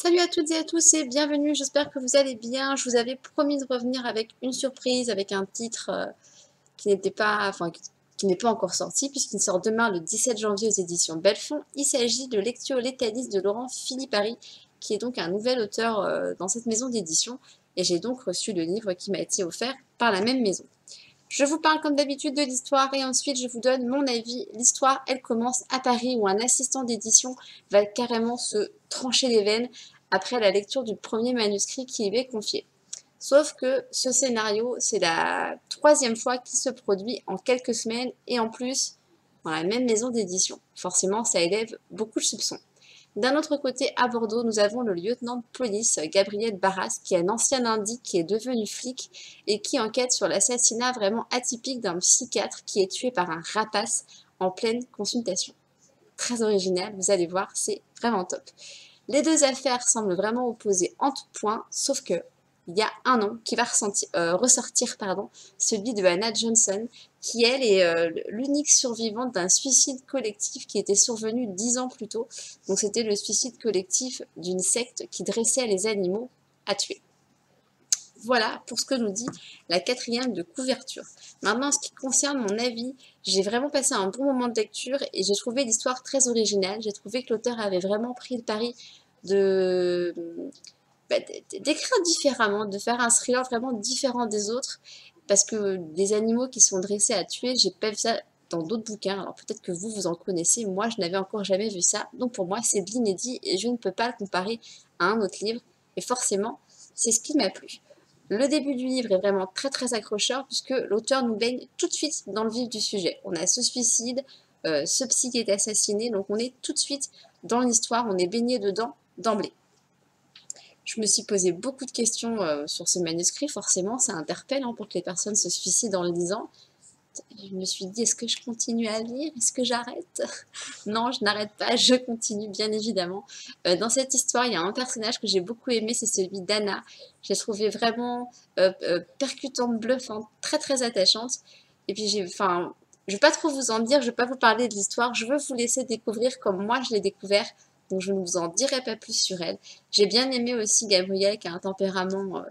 Salut à toutes et à tous et bienvenue, j'espère que vous allez bien. Je vous avais promis de revenir avec une surprise, avec un titre qui n'était pas, qui n'est pas encore sorti, puisqu'il sort demain le 17 janvier aux éditions Belfond. Il s'agit de Lectio Letalis de Laurent Philippari, qui est donc un nouvel auteur dans cette maison d'édition, et j'ai donc reçu le livre qui m'a été offert par la même maison. Je vous parle comme d'habitude de l'histoire et ensuite je vous donne mon avis. L'histoire, elle commence à Paris où un assistant d'édition va carrément se trancher les veines après la lecture du premier manuscrit qui lui est confié. Sauf que ce scénario, c'est la troisième fois qu'il se produit en quelques semaines et en plus dans la même maison d'édition. Forcément, ça élève beaucoup de soupçons. D'un autre côté, à Bordeaux, nous avons le lieutenant de police, Gabriel Barras, qui est un ancien indique qui est devenu flic et qui enquête sur l'assassinat vraiment atypique d'un psychiatre qui est tué par un rapace en pleine consultation. Très original, vous allez voir, c'est vraiment top. Les deux affaires semblent vraiment opposées en tout point, sauf que il y a un nom qui va ressortir, celui de Hannah Johnson, qui elle est l'unique survivante d'un suicide collectif qui était survenu 10 ans plus tôt. Donc c'était le suicide collectif d'une secte qui dressait les animaux à tuer. Voilà pour ce que nous dit la quatrième de couverture. Maintenant, en ce qui concerne mon avis, j'ai vraiment passé un bon moment de lecture et j'ai trouvé l'histoire très originale. J'ai trouvé que l'auteur avait vraiment pris le pari de d'écrire différemment, de faire un thriller vraiment différent des autres, parce que des animaux qui sont dressés à tuer, j'ai pas vu ça dans d'autres bouquins. Alors peut-être que vous en connaissez, moi je n'avais encore jamais vu ça, donc pour moi c'est de l'inédit et je ne peux pas le comparer à un autre livre, et forcément c'est ce qui m'a plu. Le début du livre est vraiment très très accrocheur puisque l'auteur nous baigne tout de suite dans le vif du sujet. On a ce suicide, ce psy qui est assassiné, donc on est tout de suite dans l'histoire, on est baigné dedans d'emblée. Je me suis posé beaucoup de questions sur ce manuscrit, forcément ça interpelle pour que les personnes se suicident en le lisant. Je me suis dit, est-ce que je continue à lire? Est-ce que j'arrête? Non, je n'arrête pas, je continue, bien évidemment. Dans cette histoire, il y a un personnage que j'ai beaucoup aimé, c'est celui d'Anna. Je l'ai trouvée vraiment percutante, bluffante, très très attachante. Et puis je vais pas trop vous en dire, je vais pas vous parler de l'histoire, je veux vous laisser découvrir comme moi je l'ai découvert. Donc je ne vous en dirai pas plus sur elle. J'ai bien aimé aussi Gabrielle qui a un tempérament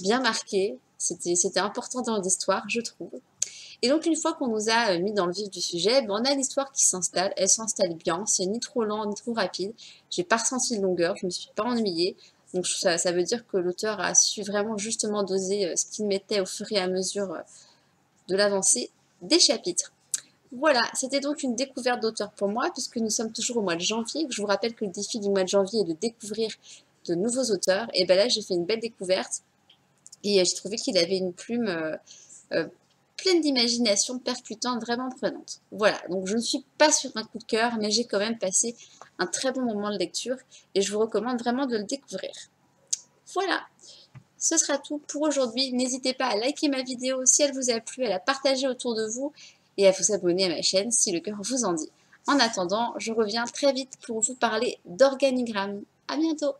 bien marqué. C'était important dans l'histoire, je trouve. Et donc, une fois qu'on nous a mis dans le vif du sujet, on a l'histoire qui s'installe. Elle s'installe bien, c'est ni trop lent ni trop rapide. J'ai pas ressenti de longueur, je me suis pas ennuyée. Donc, ça veut dire que l'auteur a su vraiment justement doser ce qu'il mettait au fur et à mesure de l'avancée des chapitres. Voilà, c'était donc une découverte d'auteur pour moi, puisque nous sommes toujours au mois de janvier. Je vous rappelle que le défi du mois de janvier est de découvrir de nouveaux auteurs. Et ben là, j'ai fait une belle découverte. Et j'ai trouvé qu'il avait une plume pleine d'imagination, percutante, vraiment prenante. Voilà, donc je ne suis pas sur un coup de cœur, mais j'ai quand même passé un très bon moment de lecture et je vous recommande vraiment de le découvrir. Voilà, ce sera tout pour aujourd'hui. N'hésitez pas à liker ma vidéo si elle vous a plu, à la partager autour de vous et à vous abonner à ma chaîne si le cœur vous en dit. En attendant, je reviens très vite pour vous parler d'organigramme. À bientôt!